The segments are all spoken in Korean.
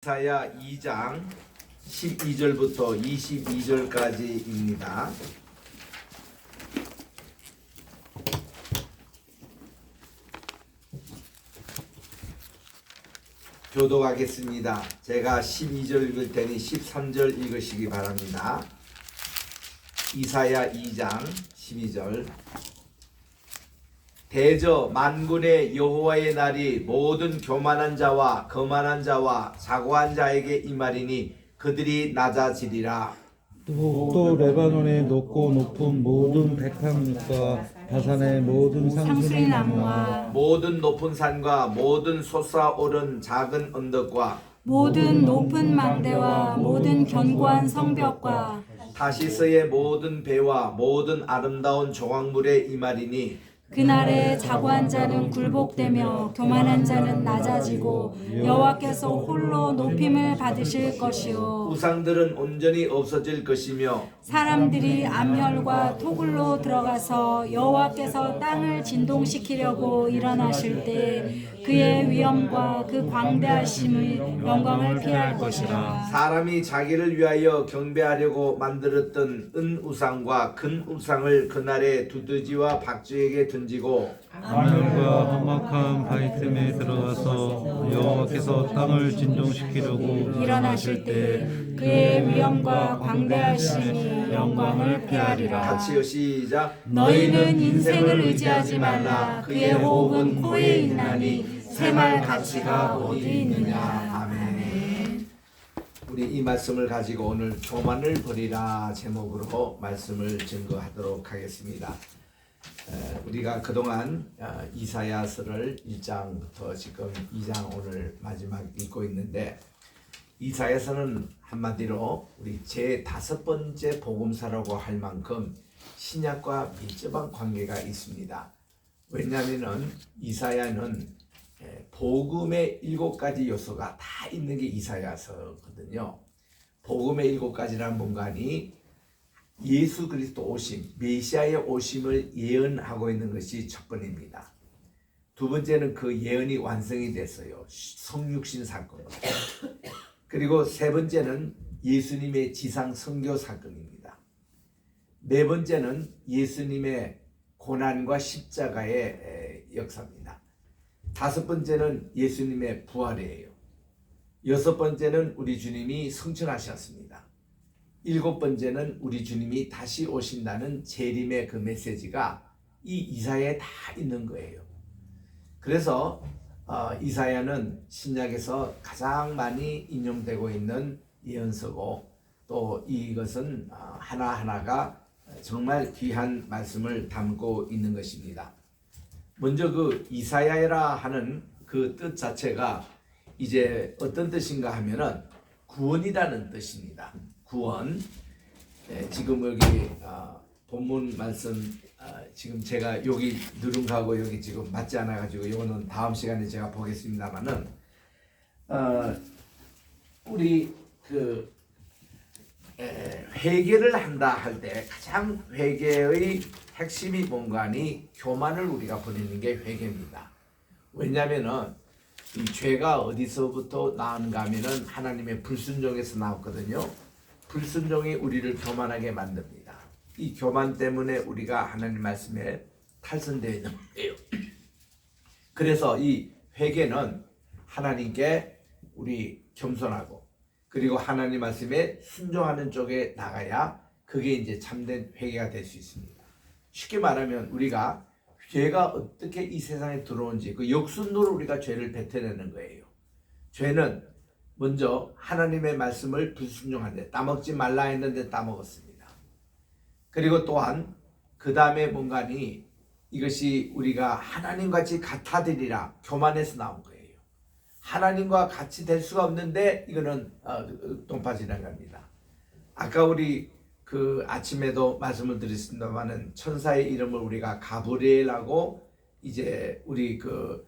이사야 2장 12절부터 22절까지입니다. 교독하겠습니다. 제가 12절 읽을 테니 13절 읽으시기 바랍니다. 이사야 2장 12절. 대저 만군의 여호와의 날이 모든 교만한 자와 거만한 자와 사고한 자에게 임하리니 그들이 낮아지리라. 또 레바논의 높고 높은 모든 백향목과 바산의 모든 상수리 나무와 모든 높은 산과 모든 솟아오른 작은 언덕과 모든 높은 망대와 모든 견고한 성벽과 타시스의 모든 배와 모든 아름다운 조각물에 임하리니 그날에 자고한 자는 굴복되며 교만한 자는 낮아지고 여호와께서 홀로 높임을 받으실 것이요 우상들은 온전히 없어질 것이며 사람들이 암혈과 토굴로 들어가서 여호와께서 땅을 진동시키려고 일어나실 때 그의 위엄과 그 광대하심의 영광을 피할 것이라. 사람이 자기를 위하여 경배하려고 만들었던 은 우상과 근 우상을 그날에 두더지와 박쥐에게 던지고 암혈과 험악한 바위 틈에 들어가서 여호와께서 땅을 진동시키려고 일어나실 때 그의 위엄과 광대하심이 영광을 피하리라. 같이요 시작. 너희는 인생을 의지하지 말라. 그의 호흡은 코에 있나니 새말 가치가 어디 있느냐. 아멘. 우리 이 말씀을 가지고 오늘 교만을 버리라 제목으로 말씀을 증거하도록 하겠습니다. 우리가 그동안 이사야서를 1장부터 지금 2장 오늘 마지막 읽고 있는데, 이사야서는 한마디로 우리 제 5번째 복음서라고 할 만큼 신약과 밀접한 관계가 있습니다. 왜냐하면 이사야는 복음의 7가지 요소가 다 있는 게 이사야서거든요. 복음의 7가지란 뭔가니 예수 그리스도 오심, 메시아의 오심을 예언하고 있는 것이 첫 번입니다. 두 번째는 그 예언이 완성이 됐어요. 성육신 사건. 그리고 세 번째는 예수님의 지상 선교 사건입니다. 네 번째는 예수님의 고난과 십자가의 역사입니다. 다섯 번째는 예수님의 부활이에요. 여섯 번째는 우리 주님이 승천하셨습니다. 일곱 번째는 우리 주님이 다시 오신다는 재림의 그 메시지가 이 이사야에 다 있는 거예요. 그래서 이사야는 신약에서 가장 많이 인용되고 있는 예언서고, 또 이것은 하나하나가 정말 귀한 말씀을 담고 있는 것입니다. 먼저 그 이사야라 하는 그 뜻 자체가 이제 어떤 뜻인가 하면은 구원이라는 뜻입니다. 구원. 지금 여기 본문 말씀 지금 제가 여기 누른 거하고 여기 지금 맞지 않아 가지고 이거는 다음 시간에 제가 보겠습니다만은 우리 그 회개를 한다 할 때 가장 회개의 핵심이 뭔가니 교만을 우리가 버리는 게 회개입니다. 왜냐하면은 이 죄가 어디서부터 나오는가 하면은 하나님의 불순종에서 나왔거든요. 불순종이 우리를 교만하게 만듭니다. 이 교만 때문에 우리가 하나님 말씀에 탈선되어 있는 거예요. 그래서 이 회개는 하나님께 우리 겸손하고 그리고 하나님 말씀에 순종하는 쪽에 나가야 그게 이제 참된 회개가 될 수 있습니다. 쉽게 말하면 우리가 죄가 어떻게 이 세상에 들어온지 그 역순으로 우리가 죄를 뱉어내는 거예요. 죄는 먼저 하나님의 말씀을 불순종한데 따먹지 말라 했는데 따먹었습니다. 그리고 또한 그 다음에 뭔가니 이것이 우리가 하나님같이 같아들이라 교만에서 나온 거예요. 하나님과 같이 될 수가 없는데 이거는 똥파지란 겁니다. 아까 우리 그 아침에도 말씀을 드렸습니다만은 천사의 이름을 우리가 가브리엘하고 이제 우리 그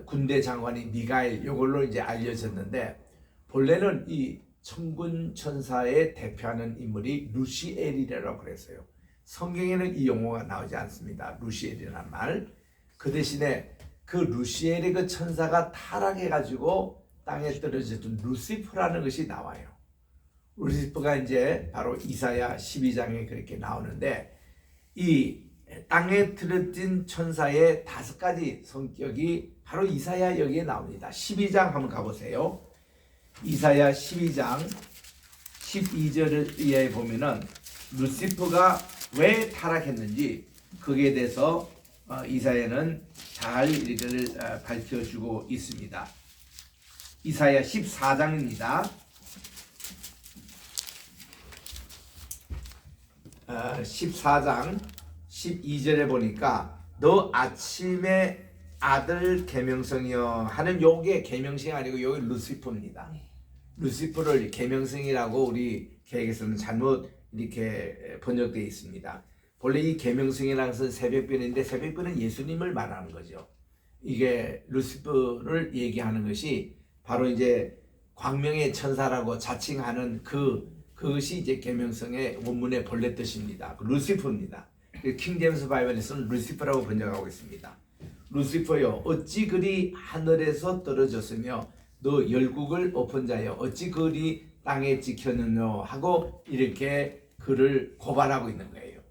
군대 장관이 미가엘 요걸로 이제 알려졌는데, 본래는 이 천군 천사의 대표하는 인물이 루시엘이라고 그랬어요. 성경에는 이 용어가 나오지 않습니다. 루시엘이라는 말. 그 대신에 그 루시엘의 그 천사가 타락해가지고 땅에 떨어졌던 루시퍼라는 것이 나와요. 루시퍼가 이제 바로 이사야 12장에 그렇게 나오는데 이 땅에 떨어진 천사의 5가지 성격이 바로 이사야 여기에 나옵니다. 12장 한번 가보세요. 이사야 12장 12절에 보면은 루시퍼가 왜 타락했는지 거기에 대해서 이사야는 잘 이걸 밝혀주고 있습니다. 이사야 14장입니다. 14장 12절에 보니까 너 아침에 아들 계명성이여 하는 요게 계명성이 아니고 요게 루시퍼입니다. 루시퍼를 계명성이라고 우리 개혁에서는 잘못 이렇게 번역되어 있습니다. 본래 이 계명성이라는 것은 새벽변인데 새벽변은 예수님을 말하는 거죠. 이게 루시퍼를 얘기하는 것이 바로 이제 광명의 천사라고 자칭하는 그것이 이제 계명성의 원문의 본래 뜻입니다. 루시퍼입니다. 킹 제임스 바이블에서는 루시퍼라고 번역하고 있습니다. 루시퍼여 어찌 그리 하늘에서 떨어졌으며 너 열국을 엎은 자여 어찌 그리 땅에 찍혔느냐 하고 이렇게 그를 고발하고 있는 거예요.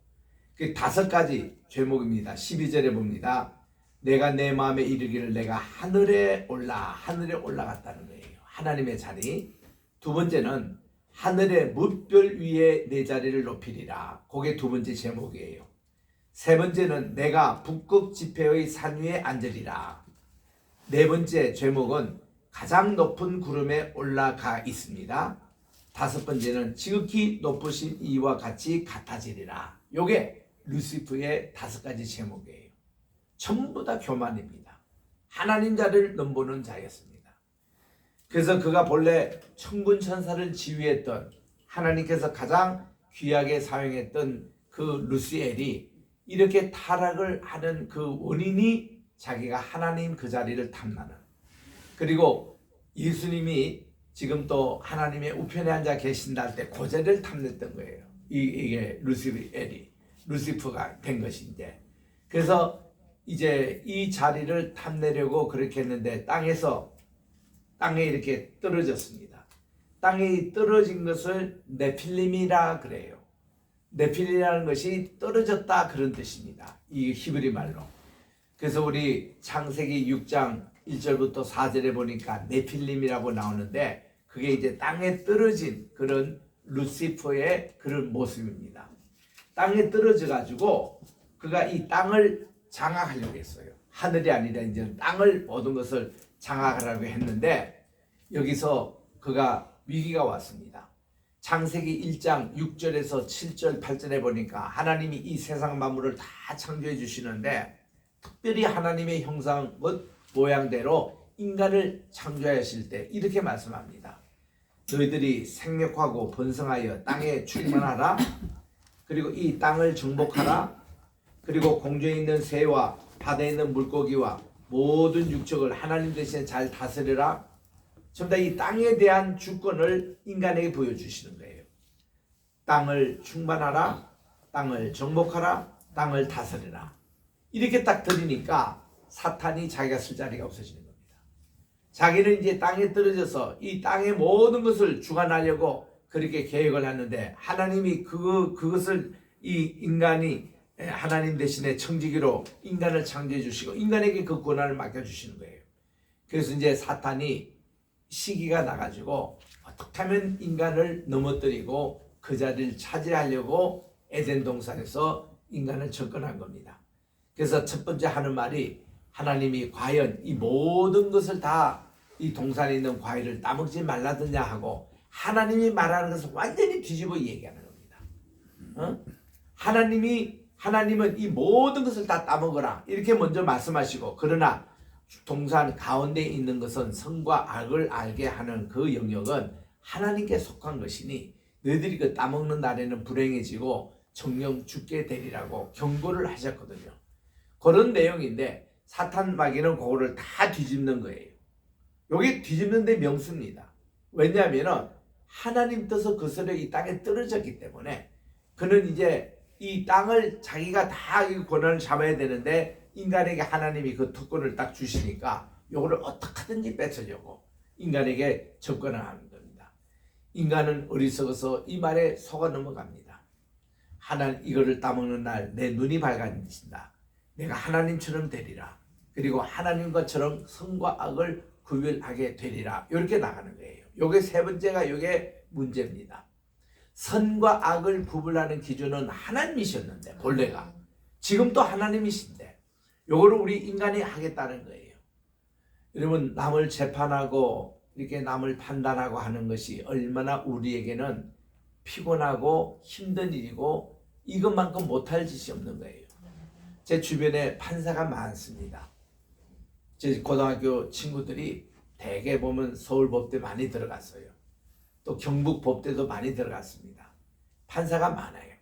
그 5가지 죄목입니다. 12절에 봅니다. 내가 내 마음에 이르기를 내가 하늘에 올라갔다는 거예요. 하나님의 자리. 2번째는 하늘의 무별 위에 내 자리를 높이리라. 그게 2번째 제목이에요. 3번째는 내가 북극 지폐의 산 위에 앉으리라. 4번째 제목은 가장 높은 구름에 올라가 있습니다. 5번째는 지극히 높으신 이와 같이 같아지리라. 요게 루시퍼의 5가지 제목이에요. 전부 다 교만입니다. 하나님 자를 넘보는 자였습니다. 그래서 그가 본래 천군 천사를 지휘했던 하나님께서 가장 귀하게 사용했던 그 루시엘이 이렇게 타락을 하는 그 원인이 자기가 하나님 그 자리를 탐나는, 그리고 예수님이 지금 또 하나님의 우편에 앉아 계신다 할 때 그 자리를 탐냈던 거예요. 이게 루시퍼가 된 것인데, 그래서 이제 이 자리를 탐내려고 그렇게 했는데 땅에 이렇게 떨어졌습니다. 땅에 떨어진 것을 네필림이라 그래요. 네필이라는 것이 떨어졌다 그런 뜻입니다. 이 히브리 말로. 그래서 우리 창세기 6장 1절부터 4절에 보니까 네필림이라고 나오는데 그게 이제 땅에 떨어진 그런 루시퍼의 그런 모습입니다. 땅에 떨어져 가지고 그가 이 땅을 장악하려고 했어요. 하늘이 아니라 이제 땅을 모든 것을 장악하려고 했는데 여기서 그가 위기가 왔습니다. 창세기 1장 6절에서 7절 8절에 보니까 하나님이 이 세상 만물을 다 창조해 주시는데 특별히 하나님의 형상 모양대로 인간을 창조하실 때 이렇게 말씀합니다. 너희들이 생육하고 번성하여 땅에 충만하라. 그리고 이 땅을 정복하라. 그리고 공중에 있는 새와 바다에 있는 물고기와 모든 육척을 하나님 대신에 잘 다스려라. 전부 다 이 땅에 대한 주권을 인간에게 보여주시는 거예요. 땅을 충만하라, 땅을 정복하라, 땅을 다스려라. 이렇게 딱 들으니까 사탄이 자기가 쓸 자리가 없어지는 겁니다. 자기는 이제 땅에 떨어져서 이 땅의 모든 것을 주관하려고 그렇게 계획을 했는데 하나님이 그것을 이 인간이 하나님 대신에 청지기로 인간을 창조해 주시고 인간에게 그 권한을 맡겨주시는 거예요. 그래서 이제 사탄이 시기가 나가지고 어떻게 하면 인간을 넘어뜨리고 그 자리를 차지하려고 에덴 동산에서 인간을 접근한 겁니다. 그래서 첫 번째 하는 말이 하나님이 과연 이 모든 것을 다 이 동산에 있는 과일을 따먹지 말라더냐 하고 하나님이 말하는 것을 완전히 뒤집어 얘기하는 겁니다. 하나님은 이 모든 것을 다 따먹어라 이렇게 먼저 말씀하시고, 그러나 동산 가운데 있는 것은 선과 악을 알게 하는 그 영역은 하나님께 속한 것이니 너희들이 그 따먹는 날에는 불행해지고 정령 죽게 되리라고 경고를 하셨거든요. 그런 내용인데 사탄 마귀는 그거를 다 뒤집는 거예요. 여기 뒤집는 데 명수입니다. 왜냐하면 하나님 뜻을 거스려 이 땅에 떨어졌기 때문에 그는 이제 이 땅을 자기가 다 이 권한을 잡아야 되는데 인간에게 하나님이 그 특권을 딱 주시니까 이거를 어떻게든지 뺏으려고 인간에게 접근하는 겁니다. 인간은 어리석어서 이 말에 속아 넘어갑니다. 하나님 이거를 따먹는 날 내 눈이 밝아진다. 내가 하나님처럼 되리라. 그리고 하나님과처럼 선과 악을 구별하게 되리라. 이렇게 나가는 거예요. 요게 세 번째가 요게 문제입니다. 선과 악을 구분하는 기준은 하나님이셨는데 본래가 지금 또 하나님이신데 요거를 우리 인간이 하겠다는 거예요. 여러분 남을 재판하고 이렇게 남을 판단하고 하는 것이 얼마나 우리에게는 피곤하고 힘든 일이고 이것만큼 못할 짓이 없는 거예요. 제 주변에 판사가 많습니다. 제 고등학교 친구들이 대개 보면 서울법대 많이 들어갔어요. 또 경북법대도 많이 들어갔습니다. 판사가 많아요.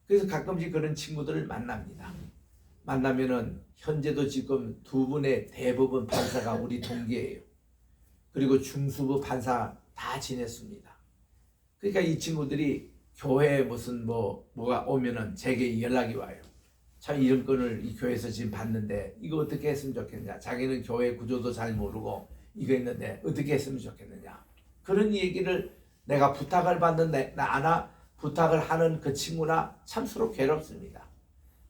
그래서 가끔씩 그런 친구들을 만납니다. 만나면은 현재도 지금 두 분의 대법원 판사가 우리 동기예요. 그리고 중수부 판사 다 지냈습니다. 그러니까 이 친구들이 교회에 무슨 뭐가 오면은 제게 연락이 와요. 참 이런 건을 이 교회에서 지금 봤는데 이거 어떻게 했으면 좋겠냐. 자기는 교회 구조도 잘 모르고 이거 있는데 어떻게 했으면 좋겠느냐. 그런 얘기를 내가 부탁을 받는데 나나 부탁을 하는 그 친구나 참 서로 괴롭습니다.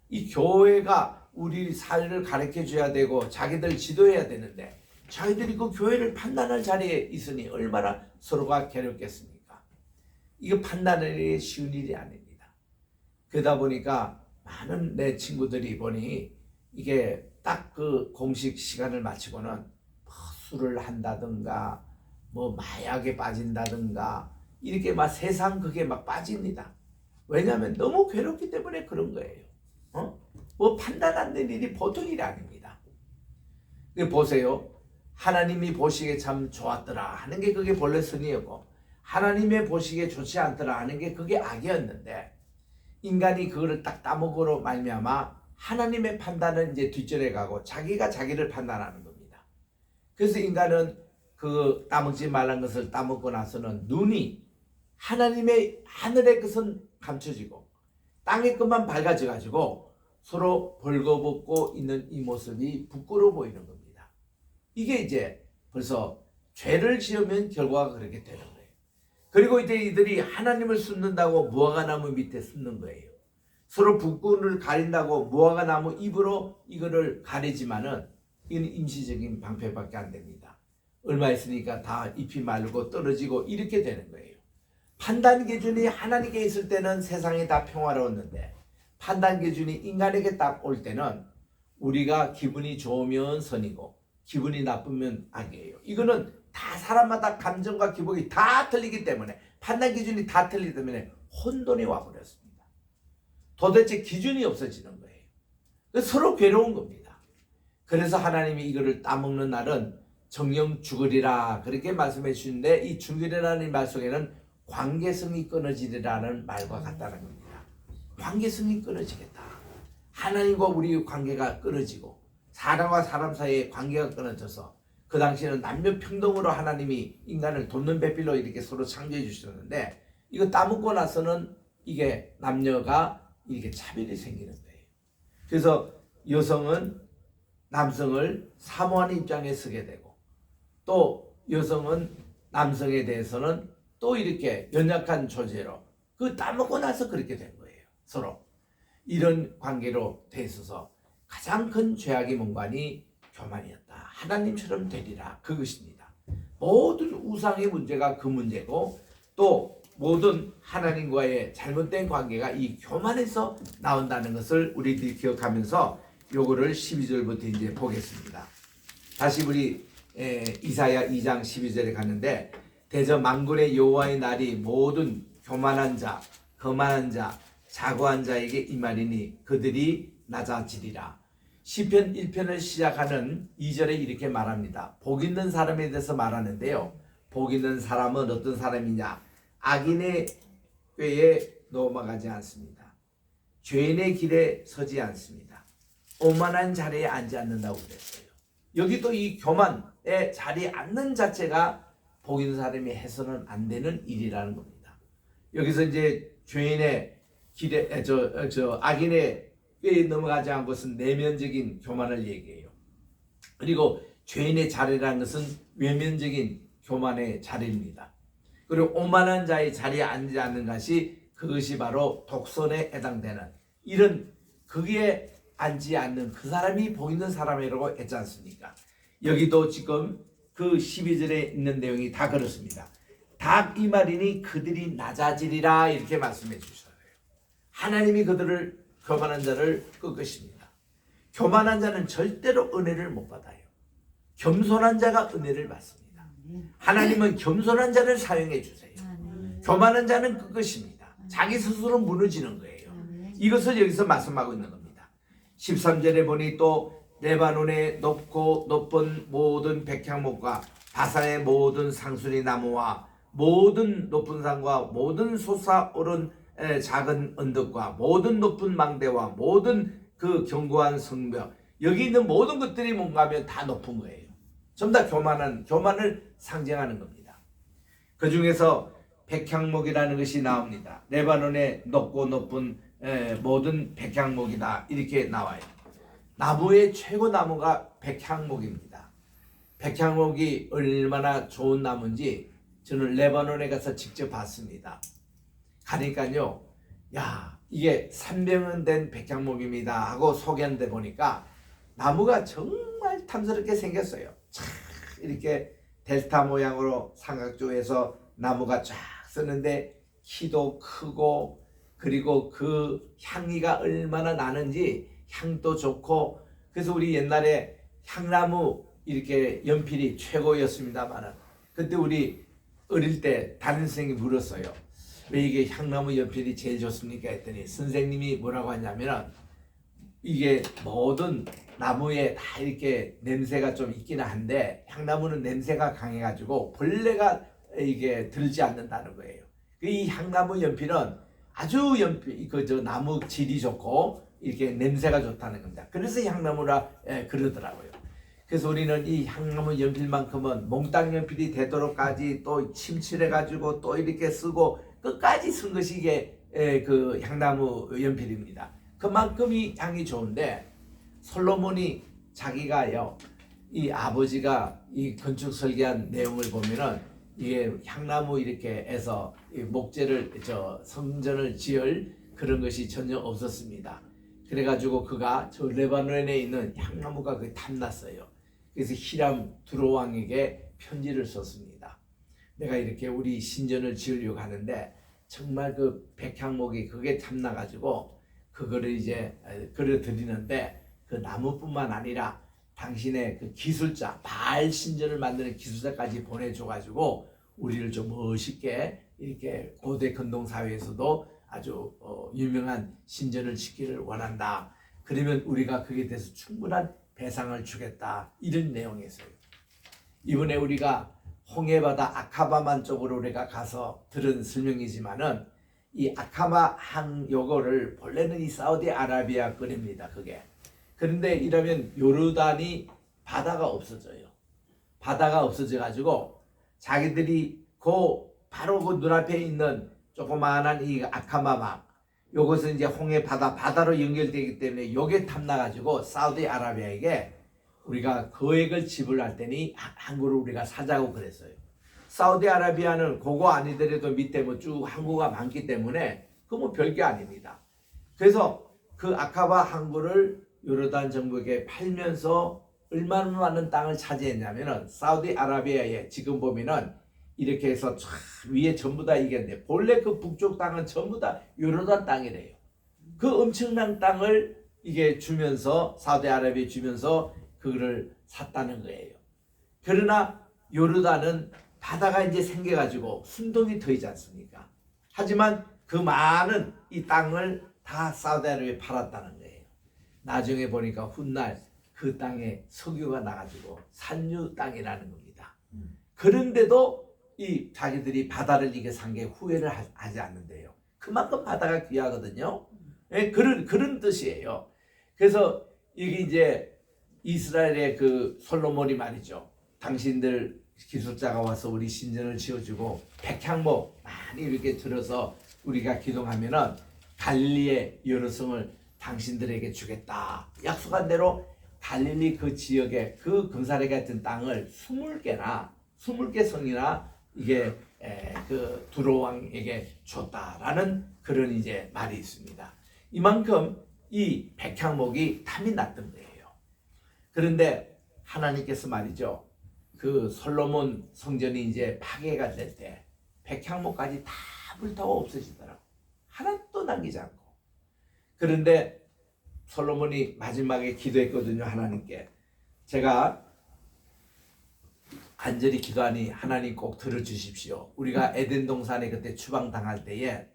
이 교회가 우리 사회를 가르쳐 줘야 되고 자기들 지도해야 되는데 자기들이 그 교회를 판단할 자리에 있으니 얼마나 서로가 괴롭겠습니까? 이거 판단이 쉬운 일이 아닙니다. 그러다 보니까 많은 내 친구들이 보니 이게 딱 그 공식 시간을 마치고는 뭐 술을 한다든가 뭐 마약에 빠진다든가 이렇게 막 세상 그게 막 빠집니다. 왜냐하면 너무 괴롭기 때문에 그런 거예요. 뭐 판단 안 되는 일이 보통 일이 아닙니다. 보세요. 하나님이 보시기에 참 좋았더라 하는 게 그게 본래 선이었고 하나님의 보시기에 좋지 않더라 하는 게 그게 악이었는데 인간이 그거를 딱 따먹으로 말미암아 하나님의 판단은 이제 뒷전에 가고 자기가 자기를 판단하는 겁니다. 그래서 인간은 그 따먹지 말란 것을 따먹고 나서는 눈이 하나님의 하늘의 것은 감춰지고 땅의 것만 밝아져 가지고 서로 벌거벗고 있는 이 모습이 부끄러워 보이는 겁니다. 이게 이제 벌써 죄를 지으면 결과가 그렇게 되는 거예요. 그리고 이제 이들이 하나님을 숨는다고 무화과나무 밑에 숨는 거예요. 서로 북군을 가린다고 무화과나무 잎으로 이거를 가리지만은 이건 임시적인 방패밖에 안 됩니다. 얼마 있으니까 다 잎이 말고 떨어지고 이렇게 되는 거예요. 판단 기준이 하나님께 있을 때는 세상이 다 평화로웠는데 판단 기준이 인간에게 딱 올 때는 우리가 기분이 좋으면 선이고 기분이 나쁘면 악이에요. 이거는 다 사람마다 감정과 기복이 다 틀리기 때문에 판단 기준이 다 틀리기 때문에 혼돈이 와버렸습니다. 도대체 기준이 없어지는 거예요. 서로 괴로운 겁니다. 그래서 하나님이 이거를 따먹는 날은 정령 죽으리라 그렇게 말씀해 주시는데 이 죽으리라는 말 속에는 관계성이 끊어지리라는 말과 같다는 겁니다. 관계성이 끊어지겠다. 하나님과 우리의 관계가 끊어지고 사람과 사람 사이의 관계가 끊어져서 그 당시에는 남녀 평등으로 하나님이 인간을 돕는 배필로 이렇게 서로 창조해 주셨는데 이거 따먹고 나서는 이게 남녀가 이렇게 차별이 생기는 거예요. 그래서 여성은 남성을 사모하는 입장에 서게 되고 또 여성은 남성에 대해서는 또 이렇게 연약한 존재로 그 따먹고 나서 그렇게 된 거예요. 서로 이런 관계로 돼 있어서 가장 큰 죄악의 문관이 교만이었다. 하나님처럼 되리라 그것입니다. 모든 우상의 문제가 그 문제고 또 모든 하나님과의 잘못된 관계가 이 교만에서 나온다는 것을 우리들이 기억하면서 요거를 12절부터 이제 보겠습니다. 다시 우리 이사야 2장 12절에 가는데 대저 만군의 여호와의 날이 모든 교만한 자, 거만한 자, 자고한 자에게 임하리니 그들이 낮아지리라. 시편 1편을 시작하는 2절에 이렇게 말합니다. 복 있는 사람에 대해서 말하는데요. 복 있는 사람은 어떤 사람이냐? 악인의 꾀에 넘어가지 않습니다. 죄인의 길에 서지 않습니다. 오만한 자리에 앉지 않는다고 그랬어요. 여기도 이 교만의 자리에 앉는 자체가 복 있는 사람이 해서는 안 되는 일이라는 겁니다. 여기서 이제 죄인의 길에 악인의 꾀에 넘어가지 않은 것은 내면적인 교만을 얘기해요. 그리고 죄인의 자리라는 것은 외면적인 교만의 자리입니다. 그리고 오만한 자의 자리에 앉지 않는 것이 그것이 바로 독선에 해당되는 이런 거기에 앉지 않는 그 사람이 복 있는 사람이라고 했지 않습니까? 여기도 지금 그 12절에 있는 내용이 다 그렇습니다. 닭 이 말이니 그들이 낮아지리라 이렇게 말씀해 주셨어요. 하나님이 그들을 교만한 자를 꺾으십니다. 교만한 자는 절대로 은혜를 못 받아요. 겸손한 자가 은혜를 받습니다. 하나님은 겸손한 자를 사용해 주세요. 교만한 자는 꺾으십니다. 자기 스스로 무너지는 거예요. 이것을 여기서 말씀하고 있는 겁니다. 13절에 보니 또 레바논의 높고 높은 모든 백향목과 바산의 모든 상수리 나무와 모든 높은 산과 모든 솟아오른 작은 언덕과 모든 높은 망대와 모든 그 견고한 성벽 여기 있는 모든 것들이 뭔가 하면 다 높은 거예요. 전부 다 교만을 상징하는 겁니다. 그 중에서 백향목이라는 것이 나옵니다. 레바논의 높고 높은 모든 백향목이다 이렇게 나와요. 나무의 최고 나무가 백향목입니다. 백향목이 얼마나 좋은 나무인지 저는 레바논에 가서 직접 봤습니다. 가니까요, 야 이게 300년 된 백향목입니다 하고 소개하는데 보니까 나무가 정말 탐스럽게 생겼어요. 참 이렇게 델타 모양으로 삼각조에서 나무가 쫙 쓰는데 키도 크고 그리고 그 향기가 얼마나 나는지 향도 좋고 그래서 우리 옛날에 향나무 이렇게 연필이 최고였습니다만은 그때 우리 어릴 때 담임 선생님이 물었어요. 왜 이게 향나무 연필이 제일 좋습니까? 했더니 선생님이 뭐라고 하냐면은 이게 모든 나무에 다 이렇게 냄새가 좀 있기는 한데 향나무는 냄새가 강해가지고 벌레가 이게 들지 않는다는 거예요. 이 향나무 연필은 아주 저 나무 질이 좋고 이렇게 냄새가 좋다는 겁니다. 그래서 향나무라 그러더라고요. 그래서 우리는 이 향나무 연필만큼은 몽땅 연필이 되도록까지 또 침칠해가지고 또 이렇게 쓰고 끝까지 쓴 것이 이게 그 향나무 연필입니다. 그만큼 이 향이 좋은데 솔로몬이 자기가요 이 아버지가 이 건축 설계한 내용을 보면은 이게 향나무 이렇게 해서 목재를 성전을 지을 그런 것이 전혀 없었습니다. 그래가지고 그가 저 레바논에 있는 향나무가 그게 탐났어요. 그래서 히람 두로왕에게 편지를 썼습니다. 내가 이렇게 우리 신전을 지으려고 하는데 정말 그 백향목이 그게 탐나가지고 그거를 이제 그려드리는데 그 나무뿐만 아니라 당신의 그 기술자 바알 신전을 만드는 기술자까지 보내줘가지고 우리를 좀 멋있게 이렇게 고대 근동 사회에서도 아주 유명한 신전을 짓기를 원한다. 그러면 우리가 그에 대해서 충분한 배상을 주겠다. 이런 내용이었어요. 이번에 우리가 홍해바다 아카바만 쪽으로 우리가 가서 들은 설명이지만은 이 아카바 항 요거를 본래는 이 사우디아라비아 거리입니다. 그게. 그런데 이러면 요르단이 바다가 없어져요. 바다가 없어져 가지고 자기들이 바로 그 눈앞에 있는 조그마한 이 아카마방 요것은 이제 홍해 바다로 연결되기 때문에 요게 탐나가지고 사우디아라비아에게 우리가 거액을 지불할 테니 항구를 우리가 사자고 그랬어요. 사우디아라비아는 그거 아니더라도 밑에 뭐 쭉 항구가 많기 때문에 그거 뭐 별게 아닙니다. 그래서 그 아카바 항구를 요르단 정부에게 팔면서 얼마나 많은 땅을 차지했냐면은 사우디아라비아에 지금 보면은 이렇게 해서 쫙 위에 전부 다 이겼는데 본래 그 북쪽 땅은 전부 다 요르단 땅이래요. 그 엄청난 땅을 이게 주면서 사우디아라비아에 주면서 그거를 샀다는 거예요. 그러나 요르단은 바다가 이제 생겨가지고 순동이 트이지 않습니까? 하지만 그 많은 이 땅을 다 사우디아라비아에 팔았다는 거예요. 나중에 보니까 훗날 그 땅에 석유가 나가지고 산유 땅이라는 겁니다. 그런데도 이 자기들이 바다를 이게 산 게 후회를 하지 않는데요. 그만큼 바다가 귀하거든요. 네, 그런 뜻이에요. 그래서 이게 이제 이스라엘의 그 솔로몬이 말이죠. 당신들 기술자가 와서 우리 신전을 지어주고 백향목 많이 이렇게 들어서 우리가 기도하면은 갈릴리의 여러 성을 당신들에게 주겠다. 약속한 대로 갈릴리 그 지역에 그 금사래 같은 땅을 20개나 20개 성이나 이게 그 두로왕에게 줬다라는 그런 이제 말이 있습니다. 이만큼 이 백향목이 탐이 났던 거예요. 그런데 하나님께서 말이죠. 그 솔로몬 성전이 이제 파괴가 될 때 백향목까지 다 불타고 없어지더라고. 하나도 남기지 않고. 그런데 솔로몬이 마지막에 기도했거든요. 하나님께. 제가 간절히 기도하니 하나님 꼭 들어주십시오. 우리가 에덴 동산에 그때 추방당할 때에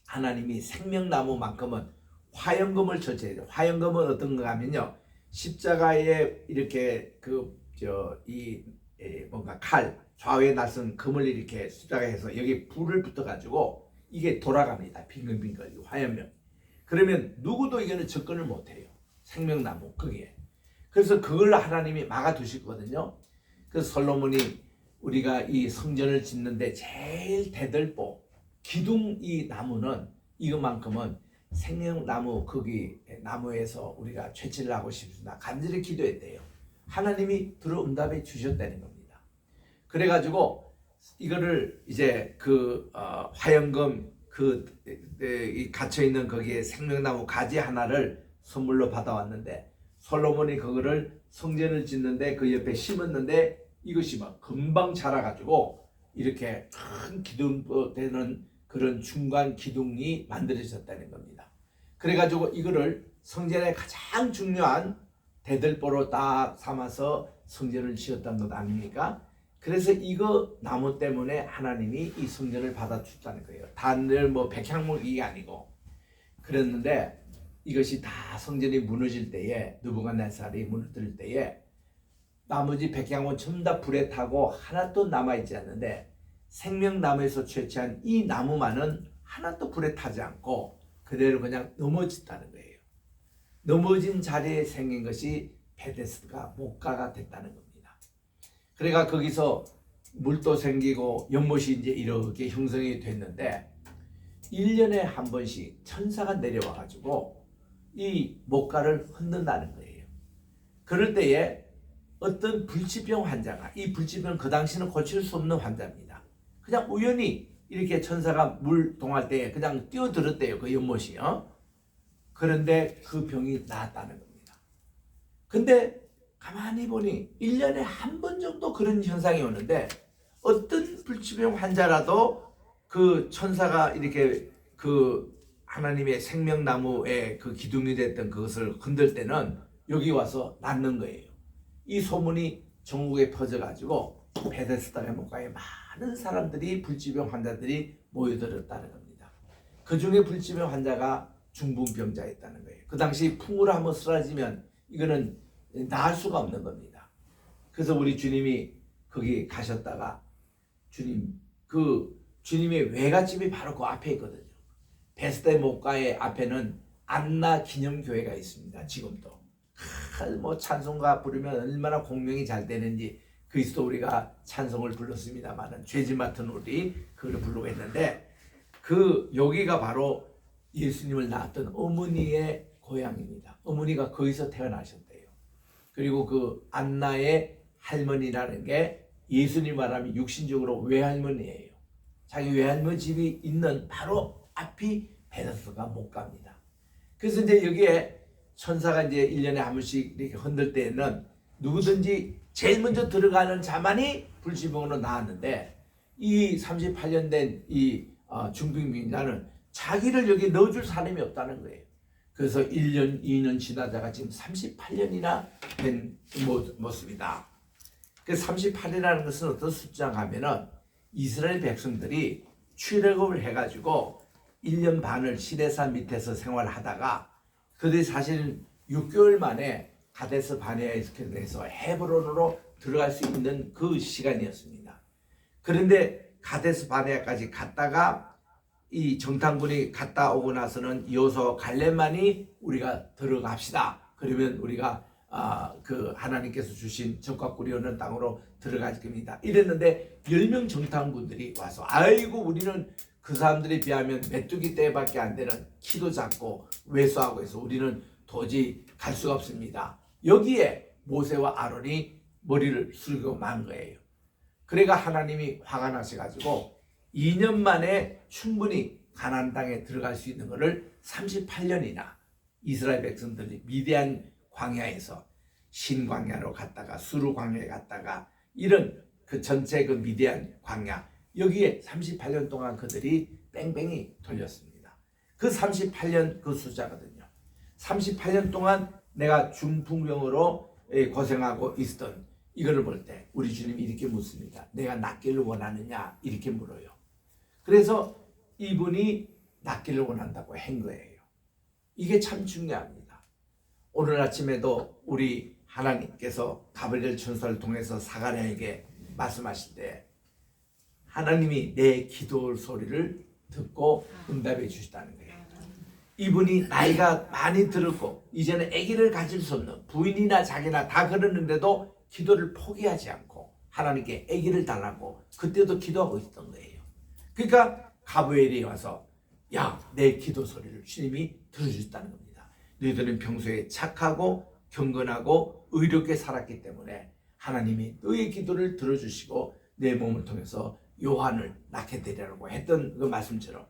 하나님이 생명나무만큼은 화영금을 처치해야 돼요. 화영금은 어떤 거 하면요. 십자가에 이렇게 뭔가 칼 좌우에 나선 금을 이렇게 십자가에서 여기 불을 붙어가지고 이게 돌아갑니다. 빙글빙글 화염면. 그러면 누구도 이거는 접근을 못해요. 생명나무 거기에. 그래서 그걸 하나님이 막아두시거든요. 그래서 솔로몬이 우리가 이 성전을 짓는데 제일 대들보 기둥 이 나무는 이것만큼은 생명나무 거기 나무에서 우리가 채취를 하고 싶습니다. 간절히 기도했대요. 하나님이 들어 응답해 주셨다는 겁니다. 그래가지고 이거를 이제 화영금 갇혀 있는 거기에 생명나무 가지 하나를 선물로 받아왔는데 솔로몬이 그거를 성전을 짓는데 그 옆에 심었는데 이것이 막 금방 자라가지고 이렇게 큰 기둥 되는 그런 중간 기둥이 만들어졌다는 겁니다. 그래가지고 이거를 성전의 가장 중요한 대들보로 딱 삼아서 성전을 지었던 것 아닙니까? 그래서 이거 나무 때문에 하나님이 이 성전을 받아줬다는 거예요. 단일 백향목이 아니고. 그랬는데 이것이 다 성전이 무너질 때에 느부갓네살이 무너질 때에 나머지 백향목 전부 다 불에 타고 하나도 남아있지 않는데 생명나무에서 채취한 이 나무만은 하나도 불에 타지 않고 그대로 그냥 넘어졌다는 거예요. 넘어진 자리에 생긴 것이 베데스다가 목가가 됐다는 겁니다. 그러니까 거기서 물도 생기고 연못이 이제 이렇게 형성이 됐는데 1년에 한 번씩 천사가 내려와 가지고 이 목가를 흔든다는 거예요. 그럴 때에 어떤 불치병 환자가 이 불치병 그 당시는 고칠 수 없는 환자입니다. 그냥 우연히 이렇게 천사가 물 동할 때에 그냥 뛰어들었대요. 그 연못이요. 그런데 그 병이 나았다는 겁니다. 근데 가만히 보니 1년에 한 번 정도 그런 현상이 오는데 어떤 불치병 환자라도 그 천사가 이렇게 그 하나님의 생명나무의 그 기둥이 됐던 그것을 흔들 때는 여기 와서 낫는 거예요. 이 소문이 전국에 퍼져가지고 베데스다의 목가에 많은 사람들이 불치병 환자들이 모여들었다는 겁니다. 그 중에 불치병 환자가 중풍병자였다는 거예요. 그 당시 풍으로 한번 쓰러지면 이거는 나을 수가 없는 겁니다. 그래서 우리 주님이 거기 가셨다가 주님의 외갓집이 바로 그 앞에 있거든요. 베스다의 목가의 앞에는 안나 기념교회가 있습니다. 지금도. 찬송가 부르면 얼마나 공명이 잘 되는지 그리스도 우리가 찬송을 불렀습니다만은 죄짐 맡은 우리 그걸 부르고 했는데 여기가 바로 예수님을 낳았던 어머니의 고향입니다. 어머니가 거기서 태어나셨대요. 그리고 그 안나의 할머니라는 게 예수님 말하면 육신적으로 외할머니예요. 자기 외할머니 집이 있는 바로 앞이 베데스다가 목가입니다. 그래서 이제 여기에 천사가 이제 1년에 한 번씩 이렇게 흔들 때에는 누구든지 제일 먼저 들어가는 자만이 불치병으로 나왔는데 이 38년 된 이 중풍병자는 자기를 여기 넣어줄 사람이 없다는 거예요. 그래서 1년, 2년 지나다가 지금 38년이나 된 모습이다. 그 38이라는 것은 어떤 숫자가 하면은 이스라엘 백성들이 출애굽을 해가지고 1년 반을 시내산 밑에서 생활하다가 그들이 사실은 6개월 만에 가데스 바네아에서 헤브론으로 들어갈 수 있는 그 시간이었습니다. 그런데 가데스 바네아까지 갔다가 이 정탐군이 갔다 오고 나서는 여호수아 갈렙만이 우리가 들어갑시다. 그러면 우리가 그 하나님께서 주신 적과 꿀이 흐르는 땅으로 들어갈 겁니다. 이랬는데 10명 정탐군들이 와서 아이고 우리는 그 사람들에 비하면 메뚜기 떼밖에 안 되는 키도 작고 왜소하고 해서 우리는 도저히 갈 수가 없습니다. 여기에 모세와 아론이 머리를 숙이고 만 거예요. 그래가 하나님이 화가 나셔가지고 2년 만에 충분히 가나안 땅에 들어갈 수 있는 것을 38년이나 이스라엘 백성들이 미디안 광야에서 신광야로 갔다가 수르 광야에 갔다가 이런 그 전체 그 미디안 광야 여기에 38년 동안 그들이 뺑뺑이 돌렸습니다. 그 38년 그 숫자거든요. 38년 동안 내가 중풍병으로 고생하고 있었던 이거를 볼 때 우리 주님이 이렇게 묻습니다. 내가 낫기를 원하느냐 이렇게 물어요. 그래서 이분이 낫기를 원한다고 한 거예요. 이게 참 중요합니다. 오늘 아침에도 우리 하나님께서 가브리엘 천사를 통해서 사가랴에게 말씀하실 때 하나님이 내 기도 소리를 듣고 응답해 주시다는 거예요. 이분이 나이가 많이 들었고 이제는 아기를 가질 수 없는 부인이나 자기나 다 그러는데도 기도를 포기하지 않고 하나님께 아기를 달라고 그때도 기도하고 있던 거예요. 그러니까 가브리엘이 와서 야, 내 기도 소리를 주님이 들어주셨다는 겁니다. 너희들은 평소에 착하고 경건하고 의롭게 살았기 때문에 하나님이 너의 기도를 들어주시고 내 몸을 통해서 요한을 낳게 되리라고 했던 그 말씀처럼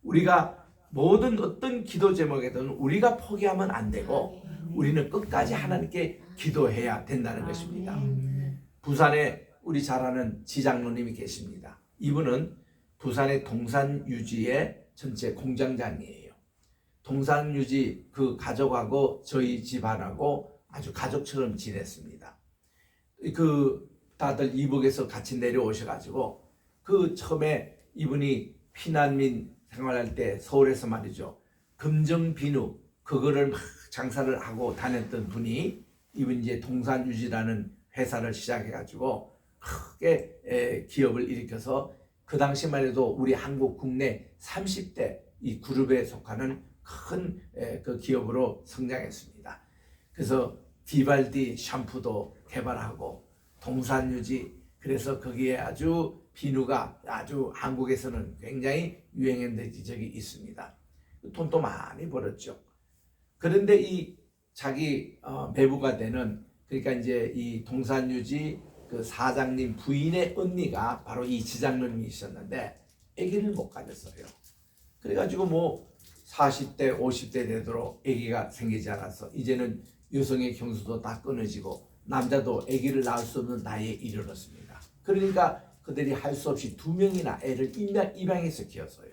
우리가 모든 어떤 기도 제목에든 우리가 포기하면 안 되고 우리는 끝까지 하나님께 기도해야 된다는 것입니다. 부산에 우리 잘 아는 지장로님이 계십니다. 이분은 부산의 동산유지의 전체 공장장이에요. 동산유지 그 가족하고 저희 집안하고 아주 가족처럼 지냈습니다. 그 다들 이북에서 같이 내려오셔가지고 그 처음에 이분이 피난민 생활할 때 서울에서 말이죠. 금정비누 그거를 막 장사를 하고 다녔던 분이 이분 이제 동산유지라는 회사를 시작해가지고 크게 기업을 일으켜서 그 당시만 해도 우리 한국 국내 30대 이 그룹에 속하는 큰 그 기업으로 성장했습니다. 그래서 디발디 샴푸도 개발하고 동산유지 그래서 거기에 아주 비누가 아주 한국에서는 굉장히 유행했던 적이 있습니다. 돈도 많이 벌었죠. 그런데 이 자기 매부가 되는 그러니까 이제 이 동산유지 그 사장님 부인의 언니가 바로 이 지장로님이 있었는데 아기를 못 가졌어요. 그래가지고 뭐 40대 50대 되도록 아기가 생기지 않아서 이제는 여성의 경수도 다 끊어지고 남자도 아기를 낳을 수 없는 나이에 이르렀습니다. 그러니까 그들이 할 수 없이 2명이나 애를 입양해서 키웠어요.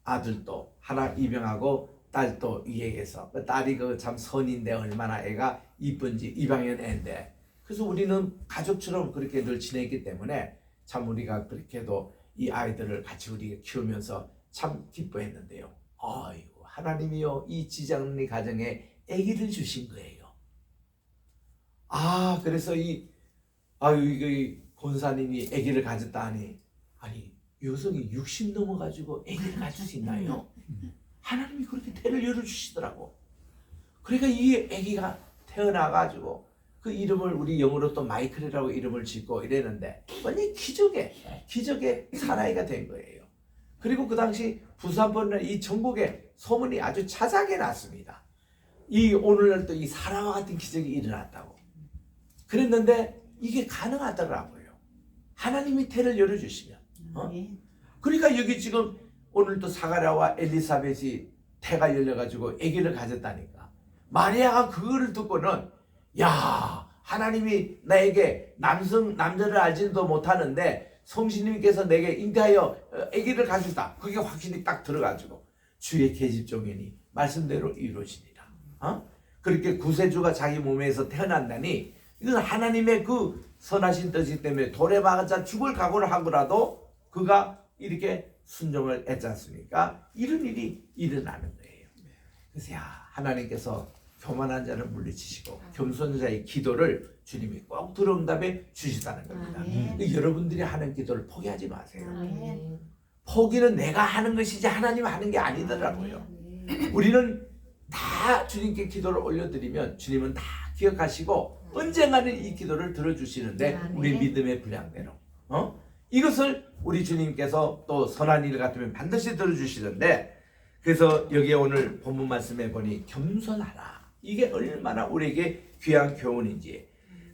아들도 하나 입양하고 딸도 이에게서 딸이 그 참 선인데 얼마나 애가 이쁜지 입양한 애인데 그래서 우리는 가족처럼 그렇게 늘 지냈기 때문에 참 우리가 그렇게도 이 아이들을 같이 우리가 키우면서 참 기뻐했는데요. 아이고 하나님이요 이 지장님 가정에 아기를 주신 거예요. 아 그래서 이 권사님이 아기를 가졌다 하니 아니 여성이 60 넘어가지고 아기를 가질 수 있나요? 하나님이 그렇게 태를 열어주시더라고. 그러니까 이 아기가 태어나가지고 그 이름을 우리 영어로 또 마이클이라고 이름을 짓고 이랬는데 완전히 기적의 사나이가 된 거예요. 그리고 그 당시 부산번은 이 전국에 소문이 아주 자자하게 났습니다. 이 오늘날 또 이 사라와 같은 기적이 일어났다고. 그랬는데 이게 가능하더라고요. 하나님이 태를 열어주시면. 그러니까 여기 지금 오늘 또 사가랴와 엘리사벳이 태가 열려가지고 아기를 가졌다니까. 마리아가 그거를 듣고는 야 하나님이 나에게 남자를 알지도 못하는데 성신님께서 내게 잉태하여 아기를 가졌다. 그게 확신이 딱 들어가지고 주의 계집종이니 말씀대로 이루어지니라. 그렇게 구세주가 자기 몸에서 태어난다니 이건 하나님의 그 선하신 뜻이기 때문에 돌에 박아자 죽을 각오를 하고라도 그가 이렇게 순종을 했지 않습니까? 이런 일이 일어나는 거예요. 그래서 야 하나님께서 교만한 자를 물리치시고 겸손한 자의 기도를 주님이 꼭 들어응답해 주시다는 겁니다. 여러분들이 하는 기도를 포기하지 마세요. 포기는 내가 하는 것이지 하나님 하는 게 아니더라고요. 우리는 다 주님께 기도를 올려드리면 주님은 다 기억하시고 언젠가는 이 기도를 들어주시는데 우리 믿음의 분량대로 이것을 우리 주님께서 또 선한 일 같으면 반드시 들어주시는데 그래서 여기에 오늘 본문 말씀에 보니 겸손하라. 이게 얼마나 우리에게 귀한 교훈인지.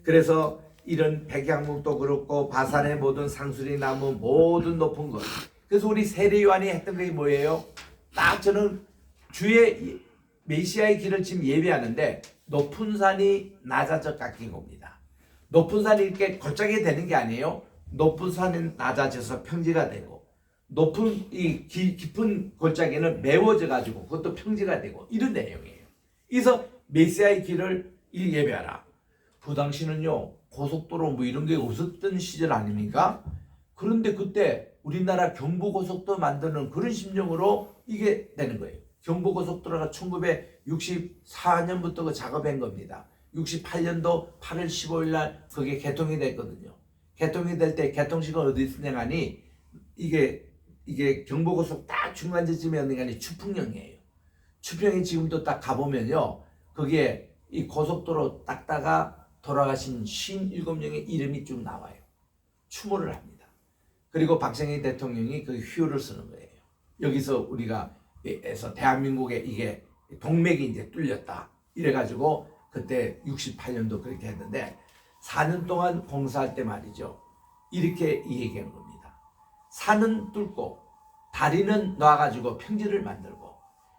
그래서 이런 백양목도 그렇고 바산의 모든 상수리 나무 모든 높은 것. 그래서 우리 세례요한이 했던 게 뭐예요? 딱 저는 주의 메시아의 길을 지금 예배하는데 높은 산이 낮아져 깎인 겁니다. 높은 산이 이렇게 골짜기 되는 게 아니에요. 높은 산은 낮아져서 평지가 되고 높은 이 깊은 골짜기는 메워져 가지고 그것도 평지가 되고 이런 내용이에요. 그래서 메시아의 길을 예배하라. 그 당시는요 고속도로 뭐 이런 게 없었던 시절 아닙니까? 그런데 그때 우리나라 경부고속도로 만드는 그런 심정으로 이게 되는 거예요. 경부고속도로가 1964년부터 그 작업한 겁니다. 68년도 8월 15일 날 그게 개통이 됐거든요. 개통이 될 때 개통식은 어디 진행하니 이게 경부고속 딱 중간지점에 있는 게 아니 추풍령이에요. 추풍령이 지금도 딱 가보면요. 거기에 이 고속도로 닦다가 돌아가신 57명의 이름이 쭉 나와요. 추모를 합니다. 그리고 박정희 대통령이 그 휴를 쓰는 거예요. 여기서 우리가 에서 대한민국에 이게 동맥이 이제 뚫렸다. 이래가지고 그때 68년도 그렇게 했는데 4년 동안 공사할 때 말이죠. 이렇게 얘기한 겁니다. 산은 뚫고 다리는 놔가지고 평지를 만들고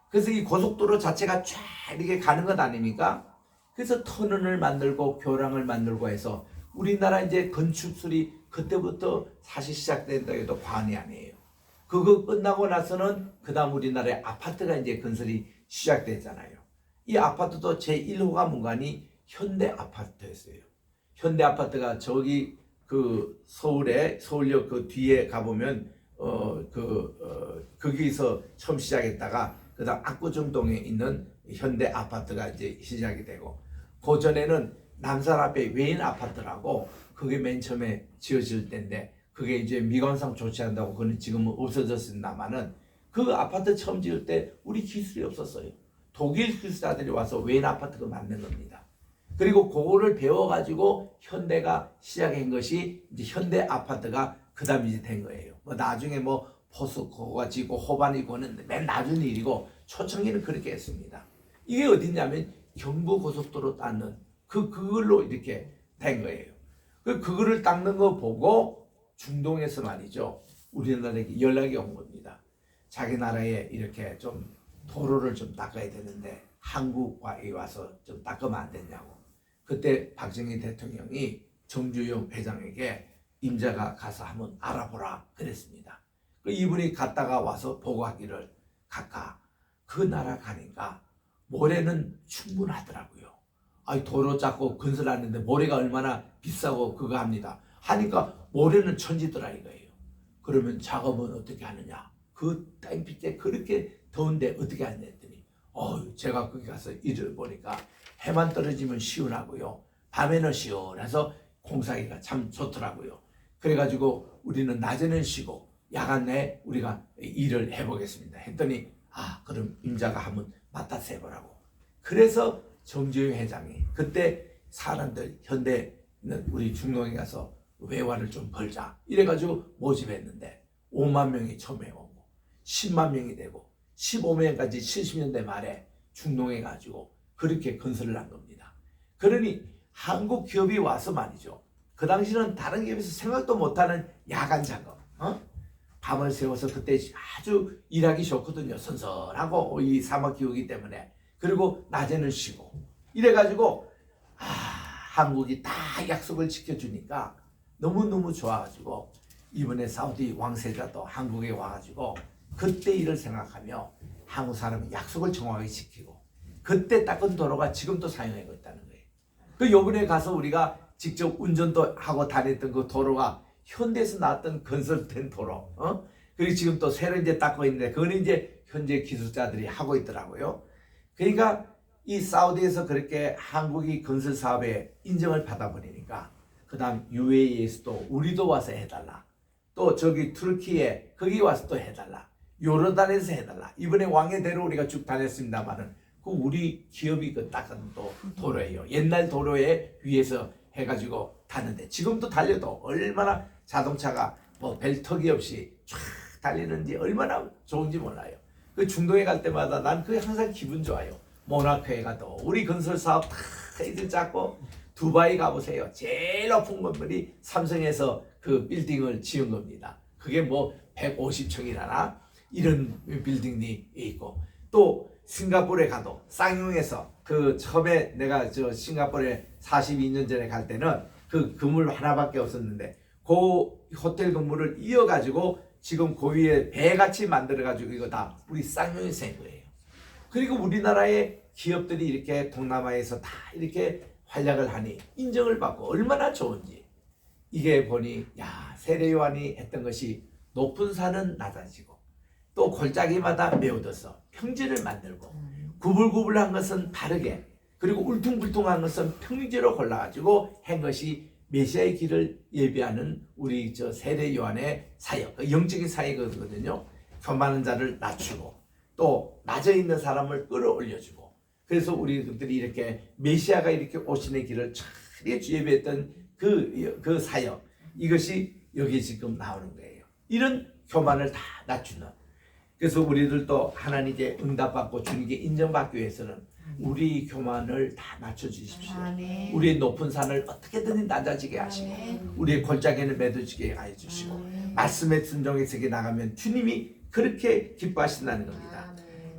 그래서 이 고속도로 자체가 쫙 이렇게 가는 것 아닙니까? 그래서 터널을 만들고 교량을 만들고 해서 우리나라 이제 건축술이 그때부터 사실 시작된다 해도 과언이 아니에요. 그거 끝나고 나서는 그 다음 우리나라의 아파트가 이제 건설이 시작됐잖아요. 이 아파트도 제1호가 문관이 현대 아파트였어요. 현대 아파트가 저기 그 서울역 그 뒤에 가보면 거기서 처음 시작했다가 그 다음 압구정동에 있는 현대 아파트가 이제 시작이 되고 그 전에는 남산 앞에 외인 아파트라고 그게 맨 처음에 지어질 때인데 그게 이제 미관상 조치한다고 그는 지금은 없어졌습니다만은 그 아파트 처음 지을 때 우리 기술이 없었어요. 독일 기술자들이 와서 외인 아파트가 만든 겁니다. 그리고 그거를 배워가지고 현대가 시작한 것이 이제 현대 아파트가 그 다음에 이제 된 거예요. 뭐 나중에 뭐 포스코가 지고 호반이 고는 맨 나중 일이고 초창기는 그렇게 했습니다. 이게 어디냐면 경부고속도로 닦는 그걸로 이렇게 된 거예요. 그거를 닦는 거 보고 중동에서 말이죠. 우리나라에 연락이 온 겁니다. 자기 나라에 이렇게 좀 도로를 좀 닦아야 되는데 한국에 와서 좀 닦으면 안 되냐고. 그때 박정희 대통령이 정주영 회장에게 임자가 가서 한번 알아보라 그랬습니다. 이분이 갔다가 와서 보고하기를 각각 그 나라 가니까 모래는 충분하더라고요. 아니 도로 잡고 건설하는데 모래가 얼마나 비싸고 그거 합니다. 하니까 모래는 천지더라 이거예요. 그러면 작업은 어떻게 하느냐? 그 땡빛에 그렇게 더운데 어떻게 하냐 했더니 제가 거기 가서 일을 보니까 해만 떨어지면 시원하고요. 밤에는 시원해서 공사하기가 참 좋더라고요. 그래가지고 우리는 낮에는 쉬고 야간 내에 우리가 일을 해보겠습니다. 했더니 그럼 임자가 한번 맡아서 해보라고. 그래서 정주영 회장이 그때 사람들 현대는 우리 중동에 가서 외화를 좀 벌자 이래가지고 모집했는데 5만 명이 처음에 오고 10만 명이 되고 15명까지 70년대 말에 중동에 가지고 그렇게 건설을 한 겁니다. 그러니 한국 기업이 와서 말이죠. 그 당시는 다른 기업에서 생각도 못하는 야간 작업, 밤을 새워서 그때 아주 일하기 좋거든요. 선선하고 이 사막 기후이기 때문에. 그리고 낮에는 쉬고 이래가지고 한국이 다 약속을 지켜주니까 너무너무 좋아가지고 이번에 사우디 왕세자도 한국에 와가지고 그때 일을 생각하며 한국 사람은 약속을 정확하게 지키고 그때 닦은 도로가 지금도 사용하고 있다는 거예요. 그 요번에 가서 우리가 직접 운전도 하고 다녔던 그 도로가 현대에서 나왔던 건설된 도로, 그리고 지금 또 새로 이제 닦고 있는데 그건 이제 현재 기술자들이 하고 있더라고요. 그러니까 이 사우디에서 그렇게 한국이 건설 사업에 인정을 받아버리니까 그 다음 UAE에서도 우리도 와서 해달라. 또 저기 투르키에 거기 와서 또 해달라. 요르단에서 해달라. 이번에 왕의대로 우리가 쭉 다녔습니다만은 그 우리 기업이 그 닦은 또 도로예요. 옛날 도로에 위에서 해가지고 타는데 지금도 달려도 얼마나 자동차가 뭐 벨터기 없이 쫙 달리는지 얼마나 좋은지 몰라요. 그 중동에 갈 때마다 난 그게 항상 기분 좋아요. 모나코에 가도 우리 건설 사업 다 이들 잡고 두바이 가보세요. 제일 높은 건물이 삼성에서 그 빌딩을 지은 겁니다. 그게 뭐 150층이라나 이런 빌딩이 있고, 또 싱가포르에 가도 쌍용에서 그 처음에 내가 저 싱가포르에 42년 전에 갈 때는 그 건물 하나밖에 없었는데 그 호텔 건물을 이어가지고 지금 그 위에 배같이 만들어가지고 이거 다 우리 쌍용에서 한 거예요. 그리고 우리나라의 기업들이 이렇게 동남아에서 다 이렇게 활약을 하니 인정을 받고 얼마나 좋은지. 이게 보니 야, 세례 요한이 했던 것이 높은 산은 낮아지고 또 골짜기마다 메워둬서 평지를 만들고 구불구불한 것은 바르게, 그리고 울퉁불퉁한 것은 평지로 골라가지고 한 것이 메시아의 길을 예비하는 우리 저 세례 요한의 사역, 영적인 사역이거든요. 교만한 자를 낮추고 또 낮아 있는 사람을 끌어올려주고, 그래서 우리들이 이렇게 메시아가 이렇게 오시는 길을 잘 예비했던 그 사역, 이것이 여기 지금 나오는 거예요. 이런 교만을 다 낮추는. 그래서 우리들도 하나님께 응답받고 주님께 인정받기 위해서는 우리 교만을 다 낮춰주십시오. 우리의 높은 산을 어떻게든 낮아지게 하시고 우리의 골짜기를 매도지게 해주시고 말씀의 순종의 세계 나가면 주님이 그렇게 기뻐하신다는 겁니다.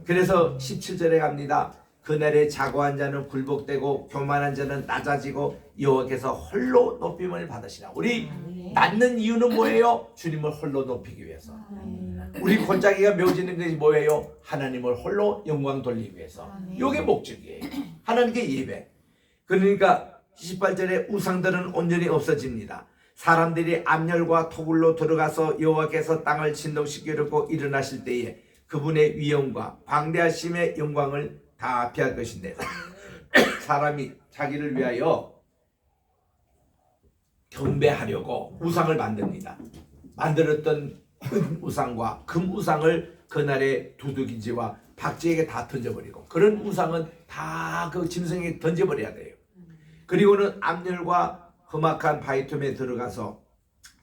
그래서 17절에 갑니다. 그날에 자고한 자는 굴복되고 교만한 자는 낮아지고 여호와께서 홀로 높임을 받으시라. 우리 낮는 이유는 뭐예요? 주님을 홀로 높이기 위해서. 우리 골짜기가 메워지는 것이 뭐예요? 하나님을 홀로 영광 돌리기 위해서. 이게 목적이에요. 하나님께 예배. 그러니까 18절에 우상들은 온전히 없어집니다. 사람들이 암열과 토굴로 들어가서 여호와께서 땅을 진동시키려고 일어나실 때에 그분의 위엄과 광대하심의 영광을 다 피할 것인데 사람이 자기를 위하여 경배하려고 우상을 만듭니다. 만들었던 은 우상과 금 우상을 그날의 두둑이지와 박쥐에게 다 던져버리고, 그런 우상은 다 그 짐승에게 던져버려야 돼요. 그리고는 암열과 험악한 바위 틈에 들어가서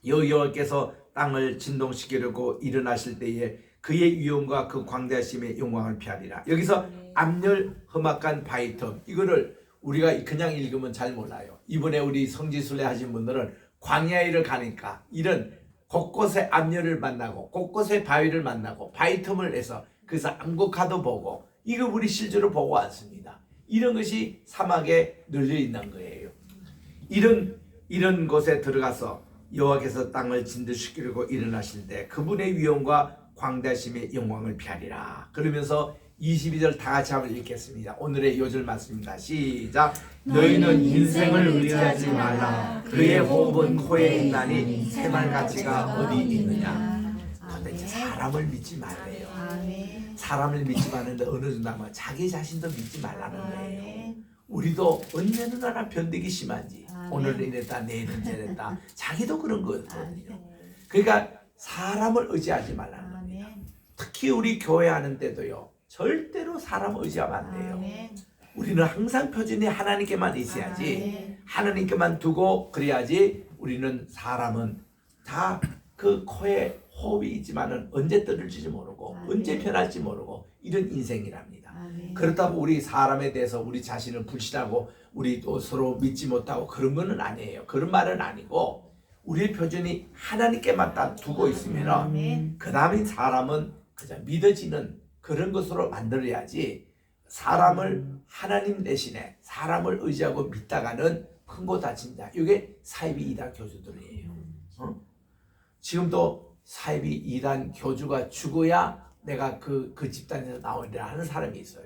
여호와께서 땅을 진동시키려고 일어나실 때에 그의 위엄과 그 광대하심의 영광을 피하리라. 여기서 암열 험악한 바위 틈, 이거를 우리가 그냥 읽으면 잘 몰라요. 이번에 우리 성지순례 하신 분들은 광야를 가니까 이런 곳곳에 암열을 만나고 곳곳에 바위를 만나고 바위 틈을 내서 그래서 암흑화도 보고, 이거 우리 실제로 보고 왔습니다. 이런 것이 사막에 널려 있는 거예요. 이런 곳에 들어가서 여호와께서 땅을 진드시키려고 일어나실 때 그분의 위엄과 광대하심의 영광을 피하리라. 그러면서 22절 다 같이 한번 읽겠습니다. 오늘의 요절 말씀입니다. 시작. 너희는 인생을 의지하지 말라. 그의 호흡은 코에 있나니 새말 가치가 어디 있느냐. 도대체 사람을 믿지 말래요. 사람을 믿지 말는데 어느 정도 하면 자기 자신도 믿지 말라는 거예요. 우리도 언제는 하나 변덕이 심한지, 오늘은 이랬다 내일은 저랬다, 자기도 그런 거거든요. 그러니까 사람을 의지하지 말라는 겁니다. 특히 우리 교회 하는 때도요, 절대로 사람 의지하면 안 돼요. 우리는 항상 표준이 하나님께만 있어야지, 하나님께만 두고 그래야지. 우리는 사람은 다 그 코에 호흡이 있지만은 언제 떨어질지 모르고 언제 변할지 모르고 이런 인생이랍니다. 그렇다고 우리 사람에 대해서 우리 자신을 불신하고 우리 또 서로 믿지 못하고 그런 거는 아니에요. 그런 말은 아니고, 우리의 표준이 하나님께만 딱 두고 있으면 그 다음에 사람은 그저 믿어지는 그런 것으로 만들어야지, 사람을 하나님 대신에 사람을 의지하고 믿다가는 큰 거 다친다. 이게 사이비 이단 교주들이에요. 지금도 사이비 이단 교주가 죽어야 내가 그 집단에서 나오리라 하는 사람이 있어요.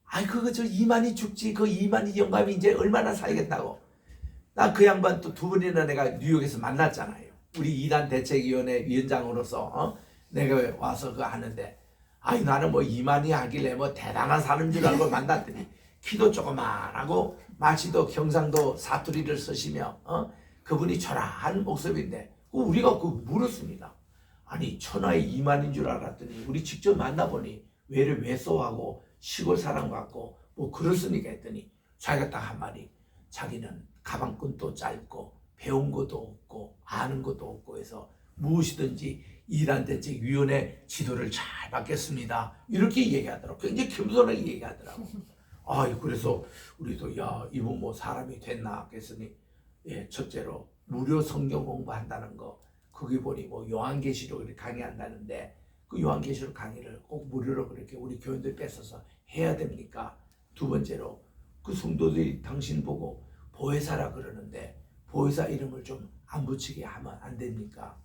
아이 그거 저 이만희 죽지, 그 이만희 영감이 이제 얼마나 살겠다고. 나 그 양반 또 두 번이나 내가 뉴욕에서 만났잖아요. 우리 이단 대책위원회 위원장으로서 내가 와서 그거 하는데, 아이 나는 뭐 이만희 하길래 뭐 대단한 사람인 줄 알고 만났더니 키도 조그만하고 마치도 경상도 사투리를 쓰시며 그분이 초라한 목소리인데 우리가 그 물었습니다. 아니 천하의 이만인 줄 알았더니 우리 직접 만나보니 왜를 왜소하고 시골 사람 같고 뭐 그렇습니까 했더니 자기가 딱 한마디, 자기는 가방끈도 짧고 배운 것도 없고 아는 것도 없고 해서 무엇이든지 이단대책위원회 지도를 잘 받겠습니다. 이렇게 얘기하더라고. 굉장히 겸손하게 얘기하더라고. 그래서 우리도 야 이분 뭐 사람이 됐나 그랬더니 예 첫째로 무료 성경 공부한다는 거 거기 보니 뭐 요한계시록을 강의한다는데 그 요한계시록 강의를 꼭 무료로 그렇게 우리 교인들 뺏어서 해야 됩니까? 두 번째로 그 성도들이 당신 보고 보혜사라 그러는데 보혜사 이름을 좀 안 붙이게 하면 안 됩니까?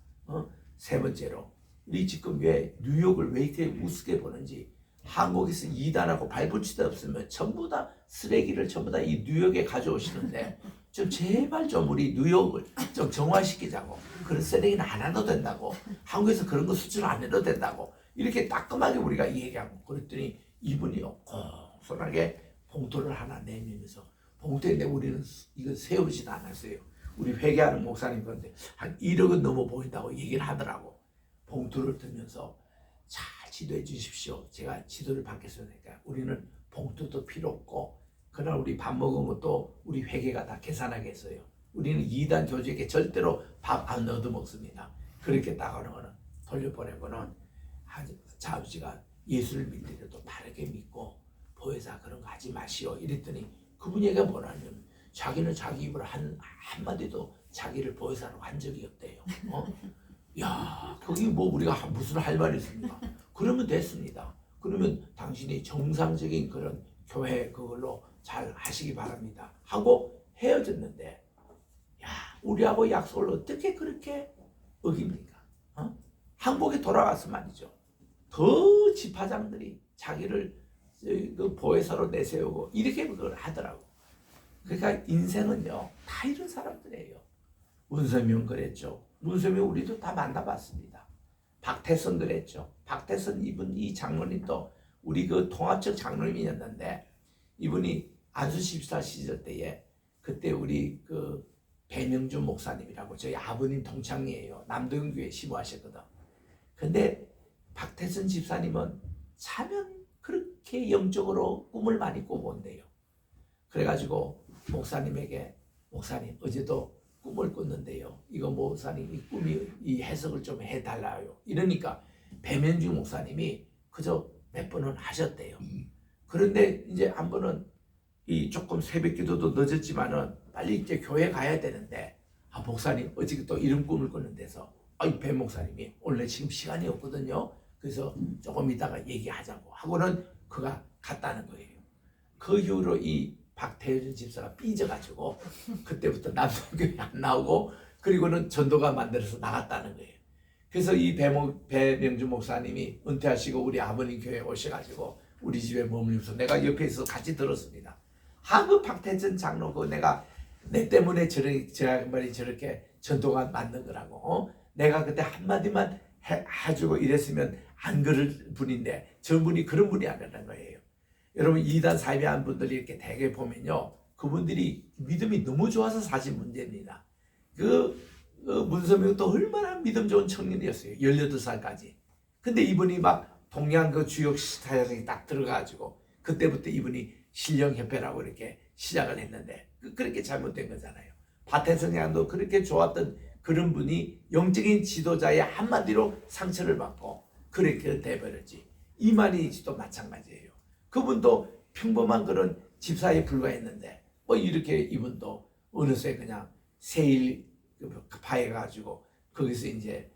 세 번째로 우리 지금 왜 뉴욕을 왜 이렇게 우습게 보는지 한국에서 이단하고 발붙이도 없으면 전부 다 쓰레기를 전부 다 이 뉴욕에 가져오시는데 좀 제발 좀 우리 뉴욕을 좀 정화시키자고 그런 쓰레기는 안 해도 된다고 한국에서 그런 거 수출 안 해도 된다고 이렇게 따끔하게 우리가 얘기하고 그랬더니 이분이요 고소하게 봉투를 하나 내밀면서 봉투인데 우리는 이거 세우지도 않았어요. 우리 회개하는 목사님 그런데 한 1억은 넘어 보인다고 얘기를 하더라고. 봉투를 들면서 잘 지도해 주십시오. 제가 지도를 받겠으니까 우리는 봉투도 필요 없고 그날 우리 밥 먹은 것도 우리 회계가 다 계산하겠어요. 우리는 이단 교주에게 절대로 밥 안 얻어 먹습니다. 그렇게 나가는 거는 돌려보내고는 아버지가 예수를 믿더라도 바르게 믿고 보혜사 그런 거 하지 마시오 이랬더니 그분 얘기가 뭐냐면 자기는 자기 입으로 한마디도 자기를 보혜사로 한 적이 없대요. 야, 거기 뭐 우리가 무슨 할 말이 있습니까? 그러면 됐습니다. 그러면 당신이 정상적인 그런 교회 그걸로 잘 하시기 바랍니다. 하고 헤어졌는데, 야, 우리하고 약속을 어떻게 그렇게 어깁니까? 한국에 돌아가서 말이죠. 더 지파장들이 자기를 그 보혜사로 내세우고 이렇게 그걸 하더라고. 그러니까 인생은요, 다 이런 사람들이에요. 문선명 그랬죠. 문선명 우리도 다 만나봤습니다. 박태선 그랬죠. 박태선 이분 이 장로님도 우리 그 통합적 장로님이었는데 이분이 안수집사 시절 때에 그때 우리 그 배명준 목사님이라고 저희 아버님 동창이에요. 남도영교회 시무하셨거든. 근데 박태선 집사님은 차면 그렇게 영적으로 꿈을 많이 꿔본대요. 그래가지고 목사님에게 목사님 어제도 꿈을 꿨는데요. 이거 목사님 이 꿈이 이 해석을 좀 해달라요. 이러니까 배명준 목사님이 그저 몇 번은 하셨대요. 그런데 이제 한 번은 이 조금 새벽기도도 늦었지만은 빨리 이제 교회 가야 되는데 목사님 어제 또 이런 꿈을 꿨는데서 이 배 목사님이 원래 지금 시간이 없거든요. 그래서 조금 이따가 얘기하자고 하고는 그가 갔다는 거예요. 그 이후로 이 박태준 집사가 삐져가지고 그때부터 남성교회 안 나오고 그리고는 전도가 만들어서 나갔다는 거예요. 그래서 이 배명준 목사님이 은퇴하시고 우리 아버님 교회에 오셔가지고 우리 집에 머물면서 내가 옆에 있어서 같이 들었습니다. 그 박태준 장로 그 내가 내 때문에 저렇게 전도가 만든 거라고 내가 그때 한마디만 해주고 이랬으면 안 그럴 분인데 저분이 그런 분이 아니라는 거예요. 여러분 이단 사회한 분들이 이렇게 대개 보면요 그분들이 믿음이 너무 좋아서 사실 문제입니다. 문선명도 얼마나 믿음 좋은 청년이었어요. 18살까지. 근데 이분이 막 동양 그 주역 사역에 딱 들어가가지고 그때부터 이분이 신령협회라고 이렇게 시작을 했는데 그렇게 잘못된 거잖아요. 박태선 양도 그렇게 좋았던 그런 분이 영적인 지도자의 한마디로 상처를 받고 그렇게 돼버렸지. 이만희도 마찬가지예요. 그분도 평범한 그런 집사에 불과했는데 뭐 이렇게 이분도 어느새 그냥 세일 파해가지고 거기서 이제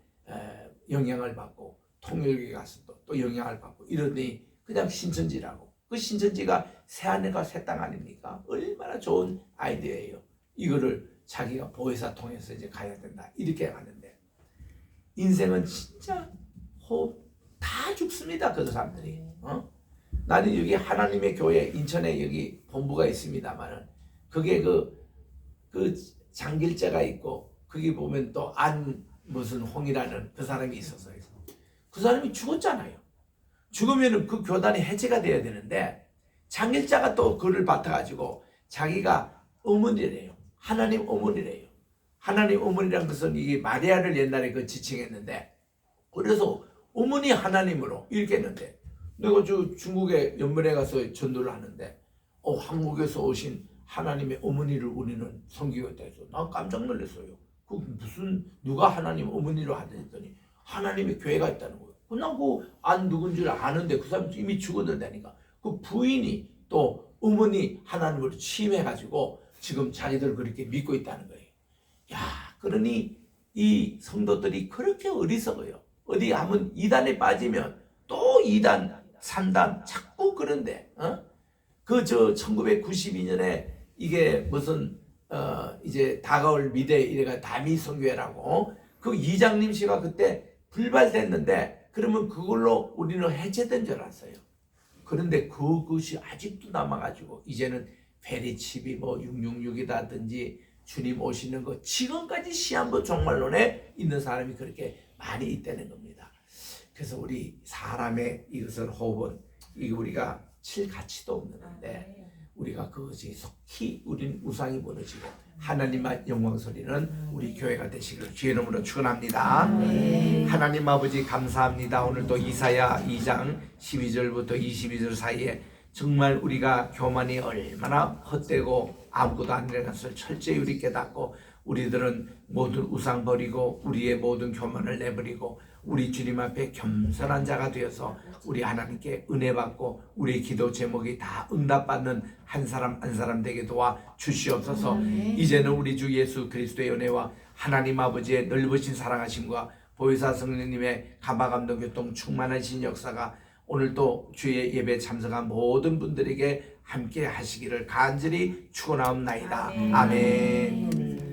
영향을 받고 통일교에 가서 또 영향을 받고 이러더니 그냥 신천지라고. 그 신천지가 새하늘과 새 땅 아닙니까? 얼마나 좋은 아이디어예요. 이거를 자기가 보혜사 통해서 이제 가야 된다 이렇게 가는데 인생은 진짜 다 죽습니다. 그 사람들이. 나는 여기 하나님의 교회 인천에 여기 본부가 있습니다만은 그게 그 장길자가 있고 거기 보면 또 무슨 홍이라는 그 사람이 있었어요. 그 사람이 죽었잖아요. 죽으면은 그 교단이 해체가 돼야 되는데 장길자가 또 그를 맡아가지고 자기가 어머니래요. 하나님 어머니래요. 하나님 어머니란 것은 이게 마리아를 옛날에 그 지칭했는데 그래서 어머니 하나님으로 이렇게 했는데 내가 저 중국에 연변에 가서 전도를 하는데 한국에서 오신 하나님의 어머니를 우리는 섬기겠다 해서 난 깜짝 놀랐어요. 그 무슨 누가 하나님 어머니로 하더니 하나님의 교회가 있다는 거예요. 난 그 누군 줄 아는데 그 사람 이미 죽었는다니까. 그 부인이 또 어머니 하나님을 취임해가지고 지금 자기들 그렇게 믿고 있다는 거예요. 야, 그러니 이 성도들이 그렇게 어리석어요. 어디 하면 이단에 빠지면 또 2단, 3단 자꾸 그런데 그 1992년에 이게 무슨 이제 다가올 미래 이래가 다미 선교회라고 그 이장님 씨가 그때 불발됐는데 그러면 그걸로 우리는 해체된 줄 알았어요. 그런데 그것이 아직도 남아가지고 이제는 페리칩이 뭐 666이라든지 주님 오시는 거 지금까지 시한부 종말론에 있는 사람이 그렇게 많이 있다는 겁니다. 그래서 우리 사람의 이것을 호흡은 이게 우리가 칠 가치도 없는데 우리가 그것이 속히 우린 우상이 무너지고 하나님만 영광 소리는 우리 교회가 되시기를 주의 이름으로 축원합니다. 하나님 아버지 감사합니다. 오늘 또 이사야 2장 12절부터 22절 사이에 정말 우리가 교만이 얼마나 헛되고 아무것도 아니라는 것을 철저히 우리 깨닫고 우리들은 모든 우상 버리고 우리의 모든 교만을 내버리고 우리 주님 앞에 겸손한 자가 되어서 우리 하나님께 은혜 받고 우리 기도 제목이 다 응답받는 한 사람 한 사람 되게 도와 주시옵소서. 이제는 우리 주 예수 그리스도의 은혜와 하나님 아버지의 넓으신 사랑하심과 보혜사 성령님의 감화감동 교통 충만하신 역사가 오늘도 주의 예배에 참석한 모든 분들에게 함께 하시기를 간절히 축원하옵나이다. 아멘.